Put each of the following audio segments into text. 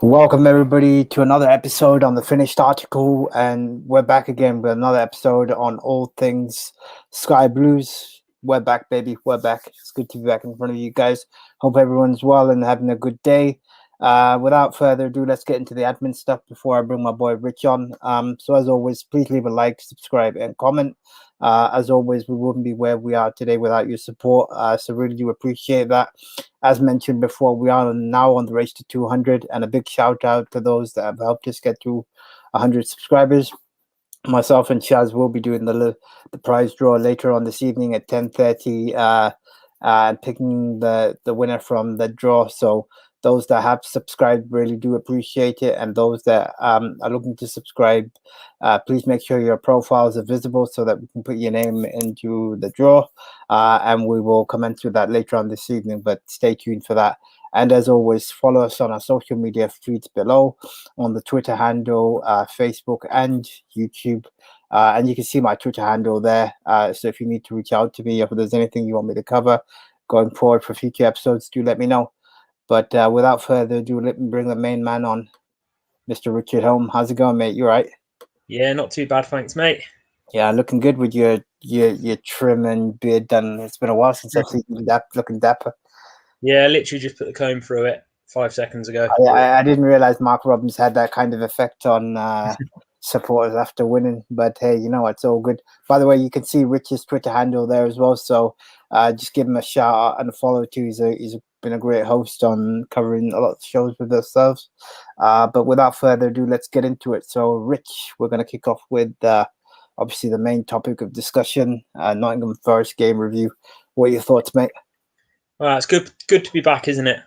Welcome everybody to another episode on the finished article, and we're back again with another episode on all things Sky Blues. We're back, baby. We're back. It's good to be back in front of you guys. Hope everyone's well and having a good day. Without further ado, let's get into the admin stuff before I bring my boy Rich on. So as always, please leave a like, subscribe, and comment. As always, we wouldn't be where we are today without your support. So really do appreciate that. As mentioned before, we are now on the race to 200, and a big shout out to those that have helped us get through 100 subscribers. Myself and Shaz will be doing the prize draw later on this evening at 10:30, and picking the winner from the draw. So those that have subscribed really do appreciate it, and those that are looking to subscribe, please make sure your profiles are visible so that we can put your name into the draw, and we will comment through that later on this evening, but stay tuned for that. And as always, follow us on our social media feeds below, on the Twitter handle, Facebook, and YouTube. And you can see my Twitter handle there. So if you need to reach out to me, if there's anything you want me to cover going forward for future episodes, do let me know. But without further ado, let me bring the main man on, Mr. Richard Holm. How's it going, mate? You all right? Yeah, not too bad, thanks, mate. Yeah, looking good with your trim and beard done. It's been a while since I've seen you looking dapper. Yeah, I literally just put the comb through it 5 seconds ago. I didn't realize Mark Robbins had that kind of effect on supporters after winning. But hey, you know, it's all good. By the way, you can see Rich's Twitter handle there as well. So just give him a shout out and a follow too. He's been a great host on covering a lot of shows with ourselves. But without further ado, let's get into it. So, Rich, we're going to kick off with obviously the main topic of discussion, Nottingham Forest game review. What are your thoughts, mate? Well, it's good to be back, isn't it?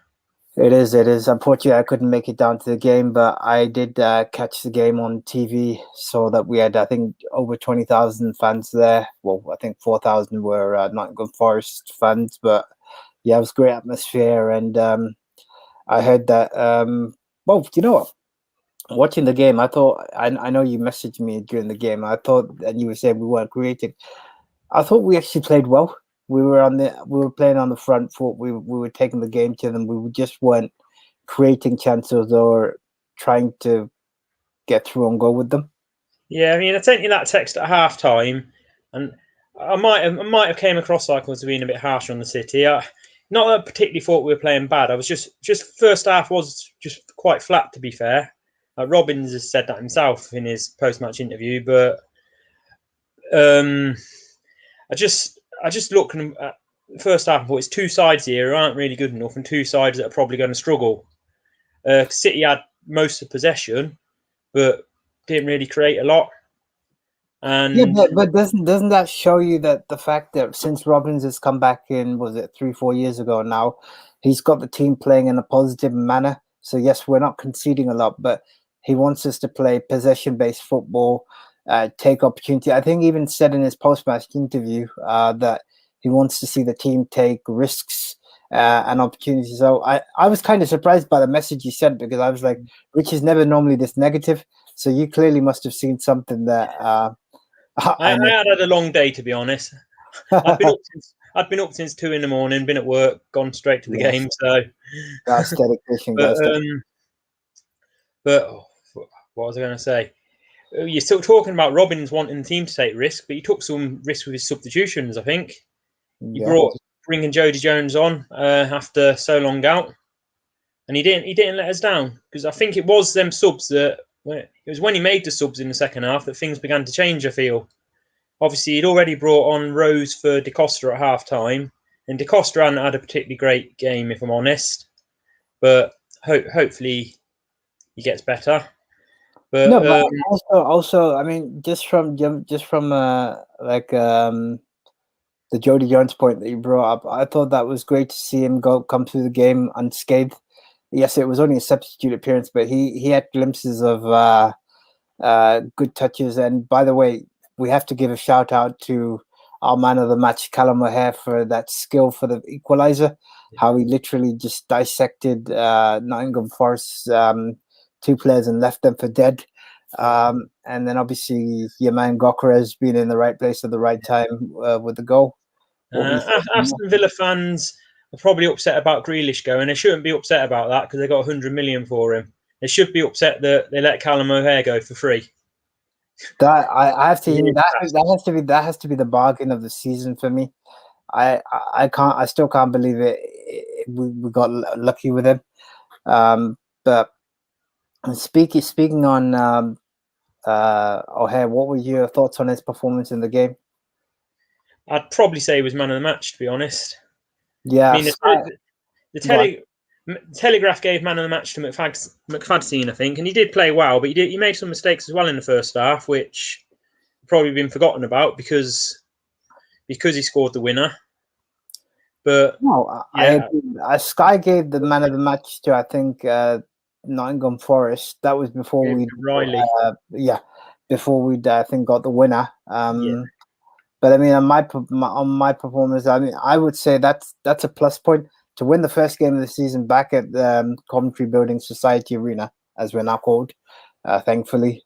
It is. Unfortunately, I couldn't make it down to the game, but I did catch the game on TV. So that we had, I think, over 20,000 fans there. Well, I think 4,000 were Nottingham Forest fans, but yeah, it was a great atmosphere. And I heard that, well, you know what? Watching the game, I thought, I know you messaged me during the game. I thought, and you were saying we weren't creative. I thought we actually played well. We were playing on the front foot. We were taking the game to them. We just weren't creating chances or trying to get through and go with them. Yeah, I mean, I sent you that text at half time, and I might have came across like I was being a bit harsh on the City. Not that I particularly thought we were playing bad. I was just first half was just quite flat, to be fair. Robbins has said that himself in his post-match interview, but I just look at the first half and thought it's two sides here who aren't really good enough and two sides that are probably going to struggle. City had most of possession, but didn't really create a lot. And yeah, but doesn't that show you that the fact that since Robbins has come back in, was it 3-4 years ago now, he's got the team playing in a positive manner. So yes, we're not conceding a lot, but he wants us to play possession-based football, take opportunity. I think he even said in his post-match interview that he wants to see the team take risks and opportunities. So I was kind of surprised by the message he sent, because I was like, Rich is never normally this negative. So you clearly must have seen something that... I had a long day, to be honest. I'd been up since 2 a.m, been at work, gone straight to the game. So that's dedication. But what was I going to say? You're still talking about Robbins wanting the team to take risk, but he took some risk with his substitutions. I think he brought bringing Jody Jones on after so long out, and he didn't let us down, because I think it was them subs that. It was when he made the subs in the second half that things began to change, I feel. Obviously, he'd already brought on Rose for De Costa at half-time, and De Costa hadn't had a particularly great game, if I'm honest. But hopefully he gets better. But, no, but also, I mean, just from the Jody Jones point that you brought up, I thought that was great to see him come through the game unscathed. Yes, it was only a substitute appearance, but he had glimpses of good touches. And by the way, we have to give a shout out to our man of the match, Callum O'Hare, for that skill for the equaliser. How he literally just dissected Nottingham Forest two players and left them for dead. And then obviously your man Gokras being in the right place at the right time with the goal. Aston Villa fans are probably upset about Grealish going. They shouldn't be upset about that, because they got 100 million for him. They should be upset that they let Callum O'Hare go for free. That I have to that has to be the bargain of the season for me. I still can't believe it. We got lucky with him. But speaking on O'Hare, what were your thoughts on his performance in the game? I'd probably say he was man of the match, to be honest. Yeah, I mean, the Telegraph gave man of the match to McFadzean, I think, and he did play well, but he made some mistakes as well in the first half, which probably been forgotten about because he scored the winner. But no, yeah, Sky gave the man of the match to, I think, Nottingham Forest. That was before Riley. Before we I think got the winner. But I mean, on my performance, I mean, I would say that's a plus point to win the first game of the season back at the Coventry Building Society Arena, as we're now called. Thankfully,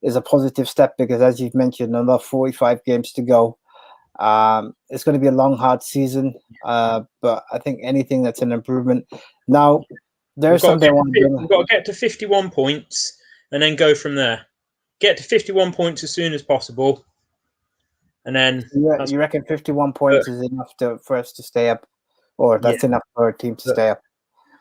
is a positive step because, as you've mentioned, another 45 games to go. It's going to be a long, hard season, but I think anything that's an improvement. Now, there's something I want to bring. We've got to get to 51 points and then go from there. Get to 51 points as soon as possible. And then you reckon 51 points is enough for us to stay up, or that's enough for our team to stay up?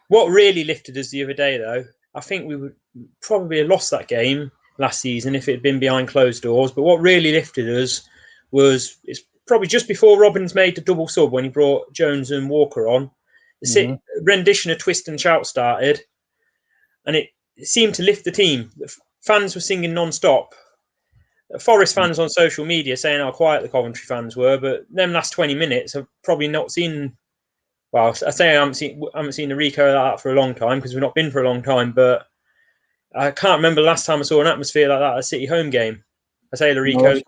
What really lifted us the other day, though, I think we would probably have lost that game last season if it had been behind closed doors. But what really lifted us it's probably just before Robbins made the double sub when he brought Jones and Walker on. The rendition of Twist and Shout started, and it seemed to lift the team. The fans were singing non-stop. Forest fans on social media saying how quiet the Coventry fans were, but them last 20 minutes I've probably not seen. Well, I say I haven't seen the Rico of that for a long time because we've not been for a long time. But I can't remember the last time I saw an atmosphere like that at a City home game. I say the Rico.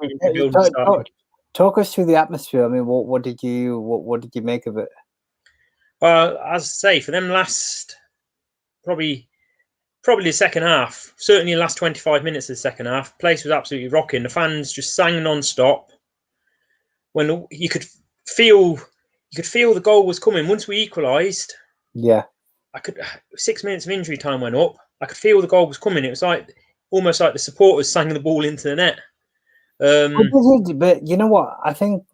Talk us through the atmosphere. I mean, what did you make of it? Well, as I say, for them last probably the second half, certainly the last 25 minutes of the second half, the place was absolutely rocking. The fans just sang non-stop. When you could feel the goal was coming. Once we equalised, 6 minutes of injury time went up. I could feel the goal was coming. It was almost like the supporters sang the ball into the net. But you know what? I think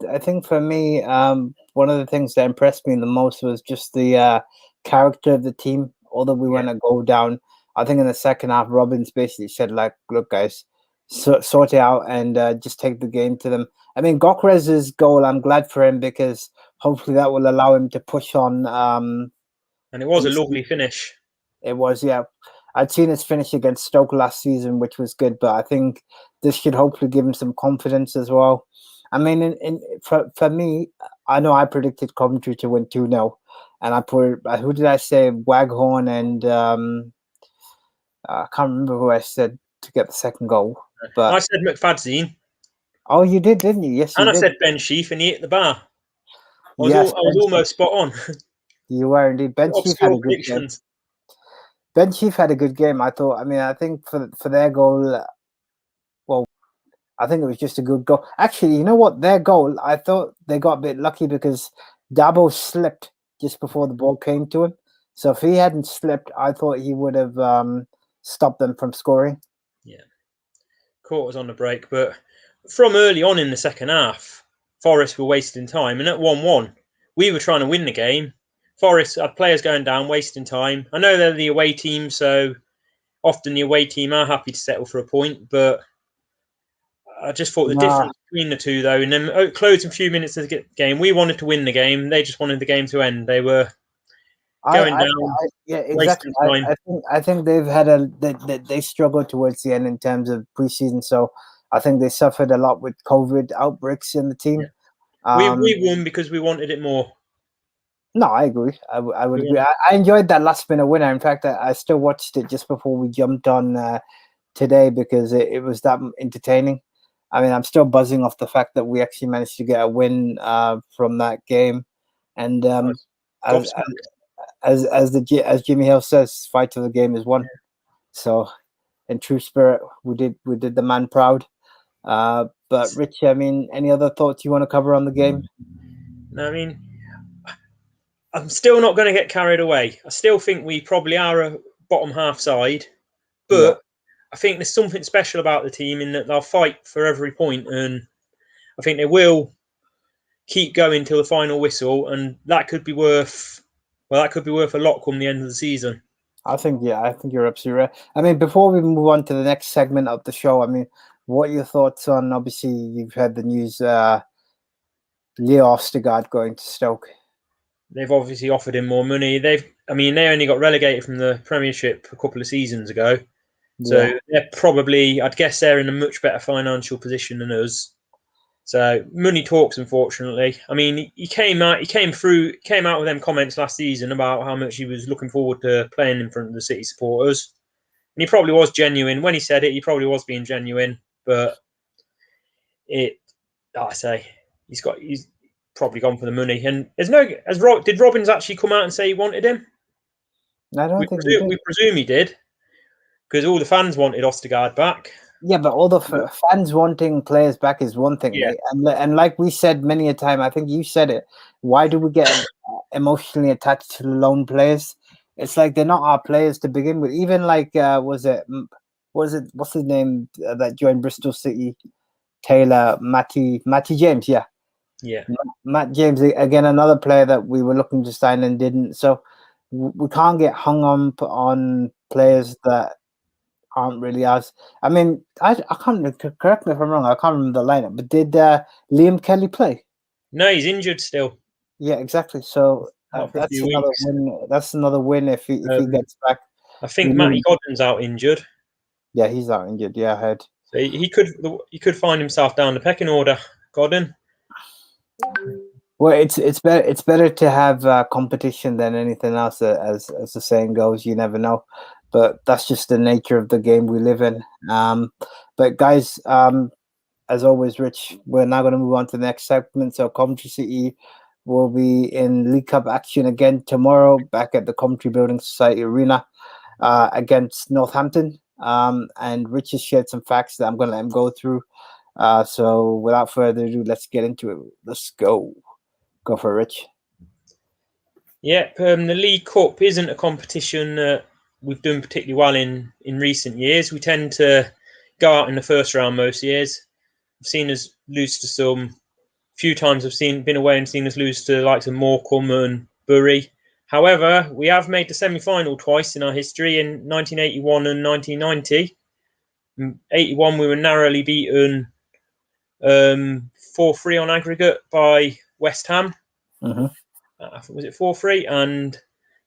for me, one of the things that impressed me the most was just the character of the team. Although we went a goal down, I think in the second half, Robbins basically said, like, look, guys, sort it out and just take the game to them. I mean, Gokrez's goal, I'm glad for him because hopefully that will allow him to push on. And it was a lovely finish. It was, yeah. I'd seen his finish against Stoke last season, which was good, but I think this should hopefully give him some confidence as well. I mean, for me, I know I predicted Coventry to win 2-0, and I put, who did I say? Waghorn and I can't remember who I said to get the second goal. But I said McFadzean. Oh, you did, didn't you? Yes, you did. And I said Ben Sheaf, and he hit the bar. I was almost spot on. You were indeed. Ben Sheaf had a good game. Ben Sheaf had a good game. I thought. I mean, I think for their goal, well, I think it was just a good goal. Actually, you know what? Their goal, I thought they got a bit lucky because Dabo slipped just before the ball came to him. So if he hadn't slipped, I thought he would have stopped them from scoring. Yeah, caught us on the break, but from early on in the second half, Forest were wasting time, and at 1-1, we were trying to win the game. Forest had players going down, wasting time. I know they're the away team, so often the away team are happy to settle for a point, but I just thought the difference between the two, though, and then closing a few minutes of the game, we wanted to win the game. They just wanted the game to end. They were going down. Yeah, exactly. I think they've had they struggled towards the end in terms of preseason, so I think they suffered a lot with COVID outbreaks in the team. Yeah. We won because we wanted it more. No, I agree. I would agree. I enjoyed that last minute winner. In fact, I still watched it just before we jumped on today because it was that entertaining. I mean, I'm still buzzing off the fact that we actually managed to get a win from that game, and as Jimmy Hill says, fight of the game is won. Yeah. So, in true spirit, we did the man proud. But Rich, I mean, any other thoughts you want to cover on the game? No, I mean, I'm still not going to get carried away. I still think we probably are bottom half side, but I think there's something special about the team in that they'll fight for every point, and I think they will keep going till the final whistle, and that could be worth a lot come the end of the season. I think you're absolutely right. I mean, before we move on to the next segment of the show, I mean, what are your thoughts on? Obviously, you've had the news. Leo Ostergaard going to Stoke. They've obviously offered him more money. They only got relegated from the Premiership a couple of seasons ago. So they're probably, I'd guess they're in a much better financial position than us. So money talks, unfortunately. I mean, he came out with them comments last season about how much he was looking forward to playing in front of the City supporters. And he probably was genuine. When he said it, he probably was being genuine. But he's probably gone for the money. And did Robbins actually come out and say he wanted him? I don't think he did. We presume he did, because all the fans wanted Ostergaard back. Yeah, but all the fans wanting players back is one thing. Yeah. And like we said many a time, I think you said it, why do we get emotionally attached to loan players? It's like they're not our players to begin with. Even like, what's his name that joined Bristol City? Taylor, Matty James, yeah. Yeah. Matt James, again, another player that we were looking to sign and didn't. So we can't get hung on players that aren't really ours. I mean, I can't, correct me if I'm wrong, I can't remember the lineup, but did Liam Kelly play? No, he's injured still. Yeah, exactly. So that's another win. That's another win if he gets back. I think Matty Godden's out injured. Yeah, he's out injured. Yeah, I heard. So he could find himself down the pecking order, Godden. Well, it's better to have competition than anything else, as the saying goes. You never know, but that's just the nature of the game we live in. But guys, as always, Rich, we're now going to move on to the next segment. So Coventry City will be in League Cup action again tomorrow, back at the Coventry Building Society Arena against Northampton. And Rich has shared some facts that I'm going to let him go through. So without further ado, let's get into it. Let's go. Go for it, Rich. Yeah, the League Cup isn't a competition that we've done particularly well in recent years. We tend to go out in the first round most years. I've seen us lose to some. A few times I've been away and seen us lose to the likes of Morecambe and Bury. However, we have made the semi-final twice in our history, in 1981 and 1990. In 81, we were narrowly beaten 4-3 on aggregate by West Ham. Mm-hmm. Was it 4-3? And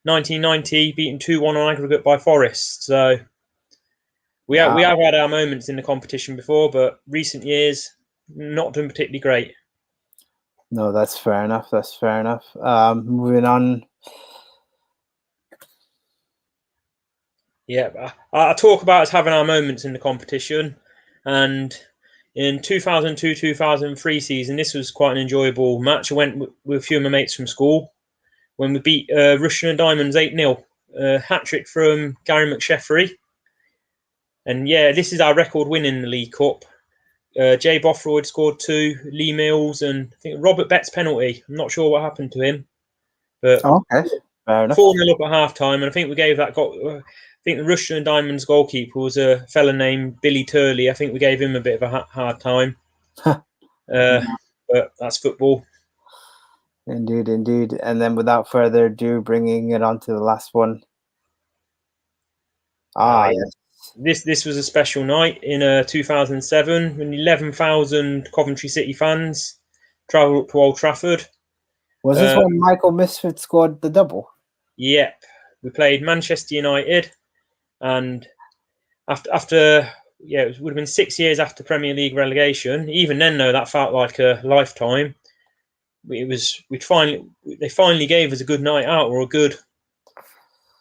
1990 beaten 2-1 on aggregate by Forest. So we have had our moments in the competition before, but recent years not done particularly great. No, that's fair enough. Moving on. Yeah, I talk about us having our moments in the competition, and in 2002-2003 season, this was quite an enjoyable match. I went with a few of my mates from school when we beat Russian and Diamonds 8-0. Hat-trick from Gary McSheffrey. And yeah, this is our record win in the League Cup. Jay Bothroyd scored 2, Lee Mills, and I think Robert Betts penalty. I'm not sure what happened to him. But okay, fair enough. 4-0 up at half-time, and I think we gave that I think the Russian and Diamonds goalkeeper was a fella named Billy Turley. I think we gave him a bit of a hard time. But that's football. Indeed. And then without further ado, bringing it on to the last one. Yes. This was a special night in 2007 when 11,000 Coventry City fans travelled up to Old Trafford. Was this when Michael Misfit scored the double? Yep. We played Manchester United, and after it would have been 6 years after Premier League relegation. Even then, though, that felt like a lifetime. They finally gave us a good night out, or a good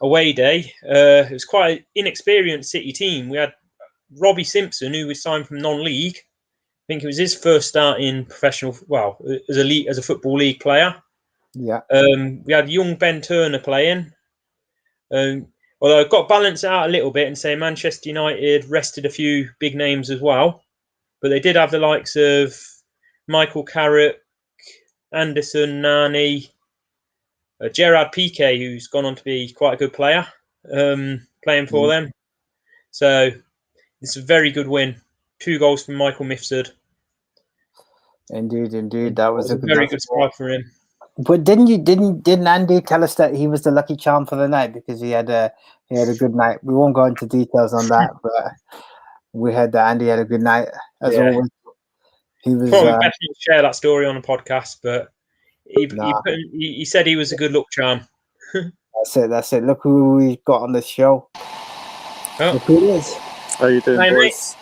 away day. It was quite an inexperienced City team. We had Robbie Simpson, who was signed from non-league. I think it was his first start in professional, as a football league player. Yeah. We had young Ben Turner playing. Although I've got to balance it out a little bit and say Manchester United rested a few big names as well. But they did have the likes of Michael Carrick, Anderson, Nani, Gerard Piqué, who's gone on to be quite a good player. playing for them. So it's a very good win. 2 goals from Michael Mifsud. Indeed. That was a very good strike for him. But didn't Andy tell us that he was the lucky charm for the night because he had a good night? We won't go into details on that, but we heard that Andy had a good night as always. He was probably better to share that story on a podcast, but he said he was a good luck charm. That's it. Look who we got on the show. Oh. Look who it is. How you doing, Hi, boys?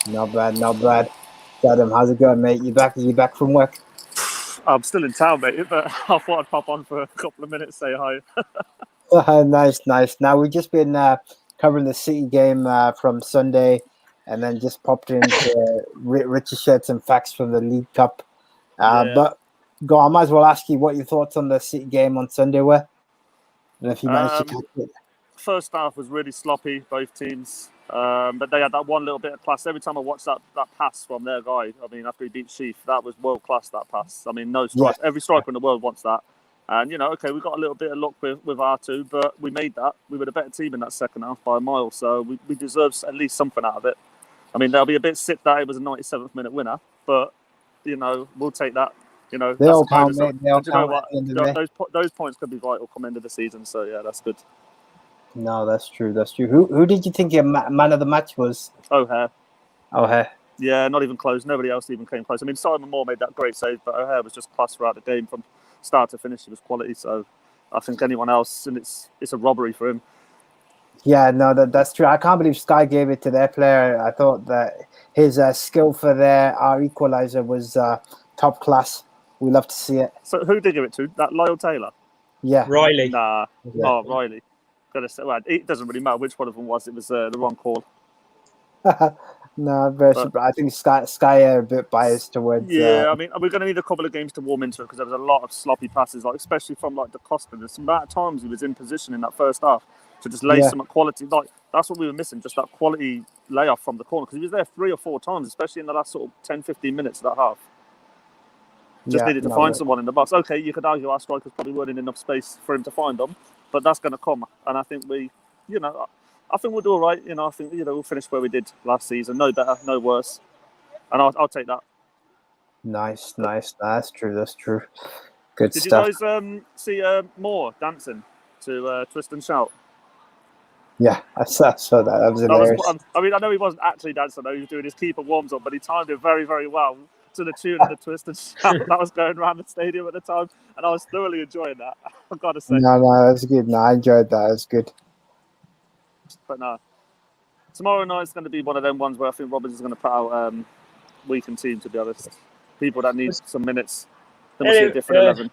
mate. Not bad. Adam, how's it going, mate? You back from work? I'm still in town, mate, but I thought I'd pop on for a couple of minutes, say hi. Nice. Now, we've just been covering the City game from Sunday and then just popped into Richard shared some facts from the League Cup. But go on, I might as well ask you what your thoughts on the City game on Sunday were. And if you managed to catch it. First half was really sloppy, both teams. But they had that one little bit of class. Every time I watched that pass from their guy, I mean, after he beat Sheaf, that was world class, that pass. I mean, no strike. Every striker in the world wants that. And, we got a little bit of luck with R2, but we made that. We were the better team in that second half by a mile, so we deserve at least something out of it. I mean, they'll be a bit sick that it was a 97th minute winner, but, we'll take that. They all count, mate. They all count. Those points could be vital come end of the season, so, yeah, that's good. No, that's true. Who did you think your man of the match was? O'Hare. Yeah, not even close. Nobody else even came close. I mean, Simon Moore made that great save, but O'Hare was just class throughout the game from start to finish. He was quality. So I think anyone else, and it's a robbery for him. Yeah, no, that's true. I can't believe Sky gave it to their player. I thought that his skill for our equaliser was top class. We love to see it. So who did give it to? That Lyle Taylor? Yeah. Riley. Nah. Yeah. Oh, Riley. Well, it doesn't really matter which one of them was. It was the wrong call. No, but I think Sky are a bit biased towards. Yeah, I mean, we're going to need a couple of games to warm into it because there was a lot of sloppy passes, especially from Da Costa. There's some amount of times he was in position in that first half to just lay some quality. That's what we were missing, just that quality layoff from the corner because he was there 3 or 4 times, especially in the last sort of 10, 15 minutes of that half. Just needed to find someone in the box. Okay, you could argue our strikers probably weren't in enough space for him to find them, but that's going to come. And I think I think we'll do all right. I think we'll finish where we did last season. No better, no worse. And I'll take that. Nice. That's true. Good did stuff. Did you guys see Moore dancing to Twist and Shout? Yeah, I saw that. That was hilarious. I mean, I know he wasn't actually dancing. He was doing his keeper warms up, but he timed it very, very well to the tune of the Twist and Shout that was going around the stadium at the time, and I was thoroughly enjoying that. I've got to say. No, that's good. No, I enjoyed that. It was good. But no, tomorrow night's going to be one of them ones where I think Robbins is going to put out weakened team. To be honest, people that need some minutes. There must be a different 11.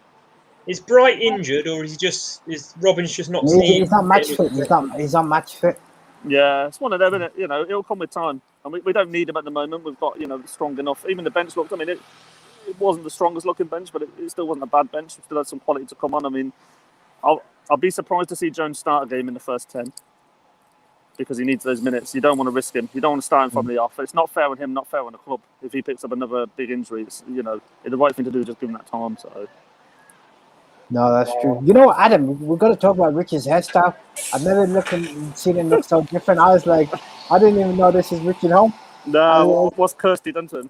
Is Bright injured, or is Robbins just not? He's not match fit. He's not match fit. Yeah, it's one of them, isn't it? It'll come with time. And we don't need him at the moment. We've got strong enough. Even the bench looked. I mean, it wasn't the strongest looking bench, but it still wasn't a bad bench. We still had some quality to come on. I mean, I'll be surprised to see Jones start a game in the first 10. Because he needs those minutes. You don't want to risk him. You don't want to start him from the off. It's not fair on him, not fair on the club. If he picks up another big injury, it's, the right thing to do is just give him that time. So. No, that's true. Adam, we've got to talk about Richard's hairstyle. I've never seen him look so different. I was like, I didn't even know this is Richard Home. No, what's Kirsty done to him?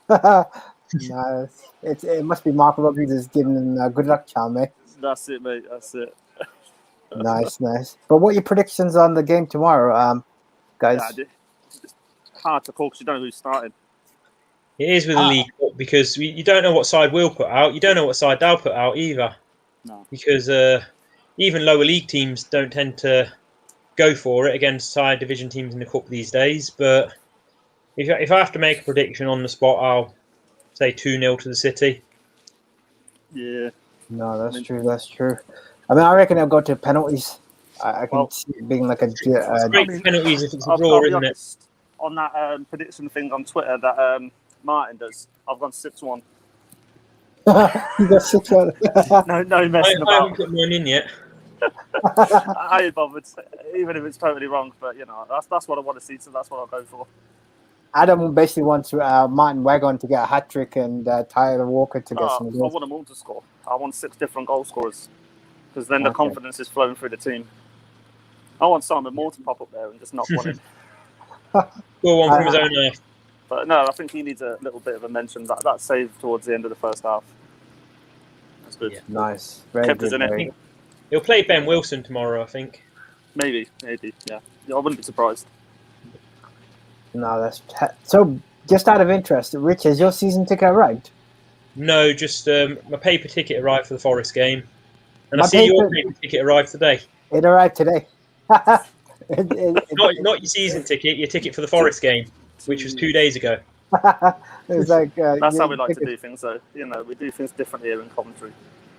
No, it must be Mark Rodriguez giving him a good luck charm, mate. That's it, mate. That's it. Nice. But what are your predictions on the game tomorrow, guys? Yeah, it's hard to call because you don't know who's starting. It is with the League Cup because you don't know what side we'll put out. You don't know what side they'll put out either. No. Because even lower league teams don't tend to go for it against higher division teams in the Cup these days. But if I have to make a prediction on the spot, I'll say 2-0 to the City. Yeah. No, that's true. I mean, I reckon I'll go to penalties. I can see it being like a... great penalties if it's a draw, isn't it? On that prediction thing on Twitter that Martin does, I've gone 6-1. You got 6-1? No messing about. I haven't put mine in yet. I ain't bothered, even if it's totally wrong. But, that's what I want to see, so that's what I'll go for. Adam basically wants Martin Wagon to get a hat-trick and Tyler Walker to get some goals. I want them all to score. I want 6 different goal scorers. Because then the confidence is flowing through the team. I want Simon Moore to pop up there and just knock one in. Well, one from his own half. But no, I think he needs a little bit of a mention. That save towards the end of the first half. That's good. Yeah. Nice. Very Kept good. us in it. He'll play Ben Wilson tomorrow, I think. Maybe, yeah. I wouldn't be surprised. No, that's so. Just out of interest, Rich, has your season ticket arrived? No, just my paper ticket arrived for the Forest game, and My I see your paper ticket arrived today. It arrived today. Not your season ticket, your ticket for the Forest game, which was 2 days ago. It's like that's how we like to do things, though. You know, we do things differently here in Coventry.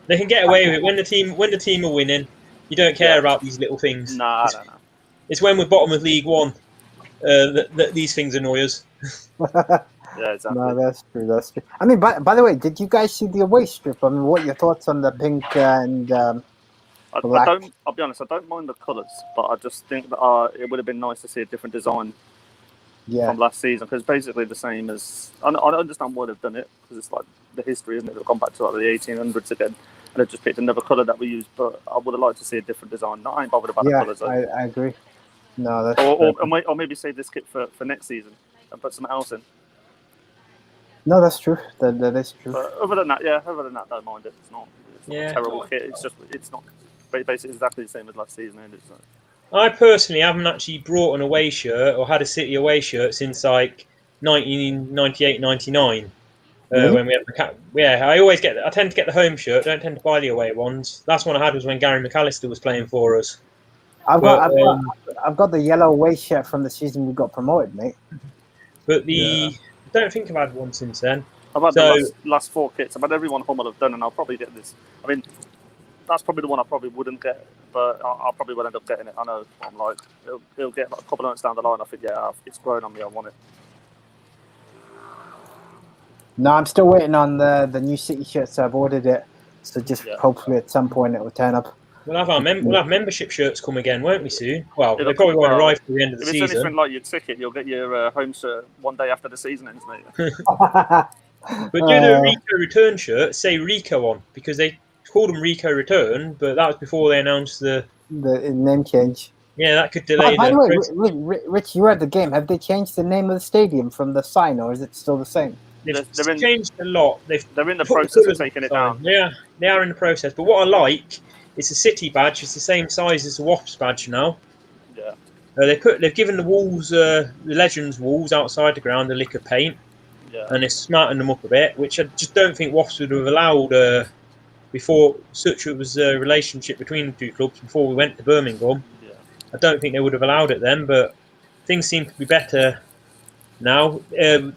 They can get away with it when the team are winning. You don't care about these little things. Nah. It's when we're bottom of League One that these things annoy us. Yeah, exactly. No, that's true. I mean, by the way, did you guys see the away strip? I mean, what are your thoughts on the pink and black? I'll be honest, I don't mind the colours, but I just think that it would have been nice to see a different design from last season, because basically the same as... I understand why they've done it, because it's like the history, isn't it? They've gone back to like the 1800s again, and they've just picked another colour that we use, but I would have liked to see a different design. I ain't bothered about the colours. I agree. No, that's or maybe save this kit for next season and put something else in. No, that's true. That is true. But other than that, don't mind it. It's not a terrible kit. It's not basically exactly the same as last season, is it? So. I personally haven't actually brought an away shirt or had a City away shirt since like 1998-99. When we had I tend to get the home shirt. Don't tend to buy the away ones. Last one I had was when Gary McAllister was playing for us. I've got the yellow away shirt from the season we got promoted, mate. But I don't think I've had one since then. I've had the last 4 kits. I've had every one Hummel have done, and I'll probably get this. I mean, that's probably the one I probably wouldn't get, but I probably will end up getting it. I know. I'm like, it'll get like a couple of months down the line. I think, it's grown on me. I want it. No, I'm still waiting on the new City shirts. I've ordered it, so hopefully at some point it will turn up. We'll have membership shirts come again, won't we, soon? Well, they probably won't arrive till the end of the season. If it's anything like your ticket, you'll get your home shirt one day after the season ends, mate. But do the Rico return shirt say Rico on, because they called them Rico Return, but that was before they announced the name change. Yeah, that could delay. By the way, Rich, you were at the game. Have they changed the name of the stadium from the sign, or is it still the same? They've changed a lot. They're in the process of taking it down. Yeah, they are in the process. But what I like, it's a City badge. It's the same size as the Wasps badge now. Yeah. They've given the walls, the Legends walls outside the ground, a lick of paint. Yeah. And they've smartened them up a bit, which I just don't think Wasps would have allowed before such was a relationship between the two clubs before we went to Birmingham. Yeah. I don't think they would have allowed it then, but things seem to be better now. They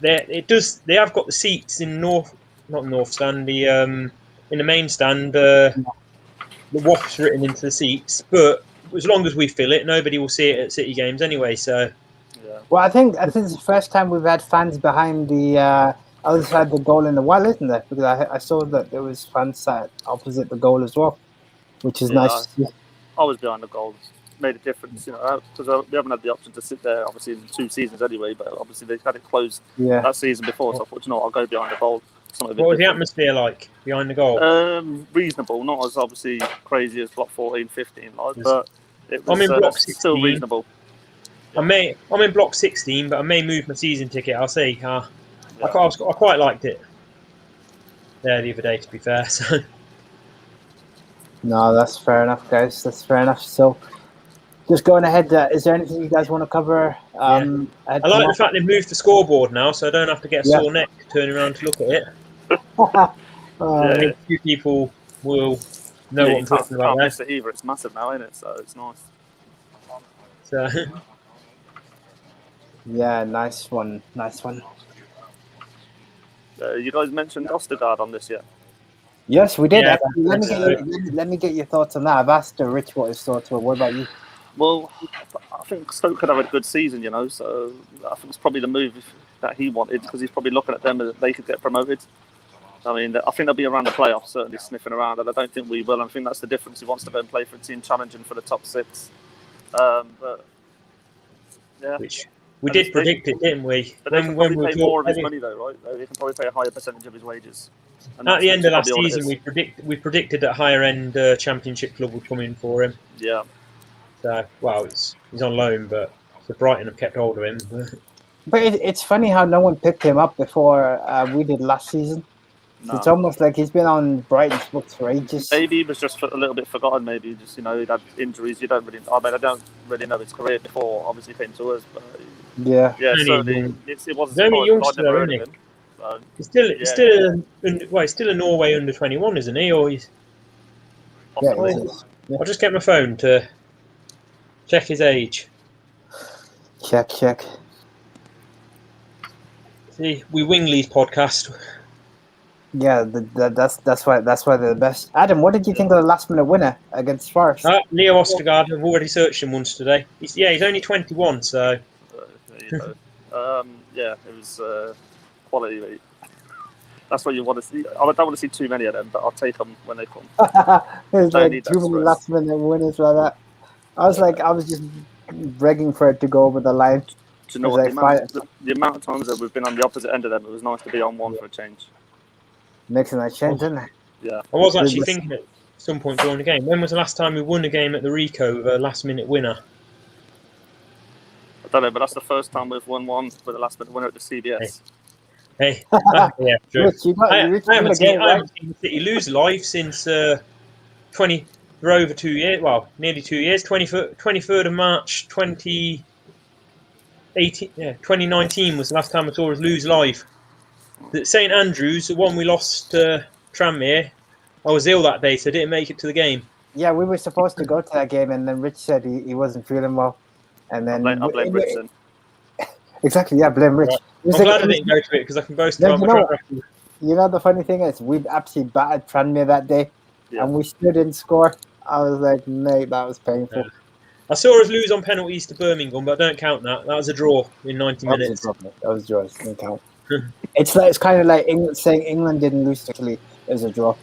have got the seats in not North Stand, in the main stand. The Wasps written into the seats, but as long as we fill it, nobody will see it at City games anyway. So, well, I think it's the first time we've had fans behind the other side of the goal in a while, isn't there? Because I saw that there was fans sat opposite the goal as well, which is nice to see. I was behind the goal. Made a difference, because we haven't had the option to sit there, obviously, in 2 seasons anyway, but obviously they had it closed that season before, so I thought, I'll go behind the goal. What was the atmosphere like behind the goal? Reasonable, not as obviously crazy as block 14, 15, but it was I'm in block 16. Still reasonable. I'm in block 16, but I may move my season ticket. I'll see. I quite liked it there the other day, to be fair. So. No, that's fair enough, guys. That's fair enough. So, just going ahead, is there anything you guys want to cover? I like the fact they've moved the scoreboard now, so I don't have to get a sore neck turning around to look at it. I think a few people will know what I'm talking about there. Miss it either. It's massive now, isn't it? So it's nice. So. Yeah, nice one. You guys mentioned Ostergaard on this yet? Yes, we did. Yeah, let me get your thoughts on that. I've asked Rich what his thoughts were. What about you? Well, I think Stoke could have a good season, so I think it's probably the move that he wanted, because he's probably looking at them as they could get promoted. I mean, I think they'll be around the playoffs, certainly sniffing around, and I don't think we will. I think that's the difference. He wants to go and play for a team challenging for the top 6. But yeah, which we did predict it, didn't we? But they can probably pay more of his money, though, right? They can probably pay a higher percentage of his wages. At the end of last season, we predicted that higher end Championship club would come in for him. Yeah. So, well, he's on loan, but the Brighton have kept hold of him. But it's funny how no one picked him up before we did last season. No. It's almost like he's been on Brighton's books for ages. Maybe he was just a little bit forgotten. Maybe just he'd had injuries. I don't really know his career before. Obviously, came to us, but yeah. Certainly it wasn't. He's only youngster, though, isn't he? So, he's still a Norway under 21, isn't he? Or he's possibly. Yeah. I'll just get my phone to check his age. Check. See, we Wingley's podcast. Yeah, that's why they're the best. Adam, what did you think of the last minute winner against Forest? Leo Ostergaard. I've already searched him once today. He's only 21, so. It was quality. That's what you want to see. I don't want to see too many of them, but I'll take them when they come. There's like too many last minute winners like that. I was just begging for it to go over the line. Do you know what? The amount of times that we've been on the opposite end of them, it was nice to be on one for a change. Makes a nice change, doesn't it? Yeah. I was actually thinking at some point during the game, when was the last time we won a game at the Rico with a last minute winner? I don't know, but that's the first time we've won one with a last minute winner at the CBS. Hey. Yeah, true. I haven't seen City lose live since for over 2 years. Well, nearly 2 years. 23rd of March 2018. Yeah, 2019 was the last time I saw us lose live. At St Andrews, the one we lost to Tranmere, I was ill that day, so I didn't make it to the game. Yeah, we were supposed to go to that game, and then Rich said he wasn't feeling well. And then I blame Rich then. Exactly, yeah, blame Rich. Right. I'm glad I didn't go to it because I can boast about my track record. You know, the funny thing is, we absolutely battered Tranmere that day, and we still didn't score. I was like, mate, that was painful. Yeah. I saw us lose on penalties to Birmingham, but I don't count that. That was a draw in 90 minutes. That was a draw. It didn't count. It's kind of like England saying England didn't lose to Italy. It was a draw.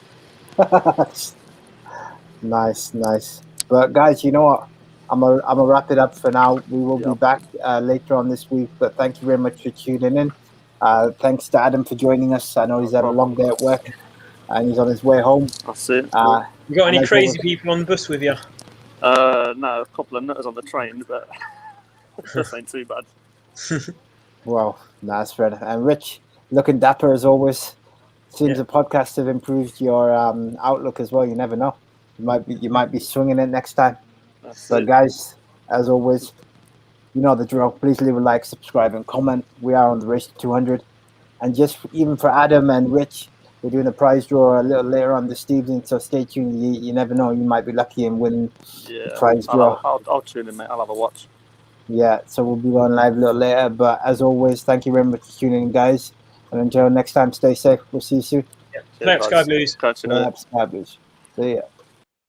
Nice. But guys, you know what? I'm gonna wrap it up for now. We will be back later on this week. But thank you very much for tuning in. Thanks to Adam for joining us. I know he's had a long day at work and he's on his way home. That's it. You got any crazy people on the bus with you? No, a couple of nutters on the train, but this ain't too bad. Well, that's fair enough. And Rich, looking dapper as always. Seems the podcast have improved your outlook as well. You never know. You might be swinging it next time. So, guys, as always, you know the drill. Please leave a like, subscribe, and comment. We are on the race to 200. And just even for Adam and Rich, we're doing a prize draw a little later on this evening. So stay tuned. You never know. You might be lucky and win the prize draw. I'll tune in, mate. I'll have a watch. Yeah, so we'll be going live a little later. But as always, thank you very much for tuning in, guys. And until next time, stay safe. We'll see you soon. Sky Blues. Catch you later. Sky Blues. See ya.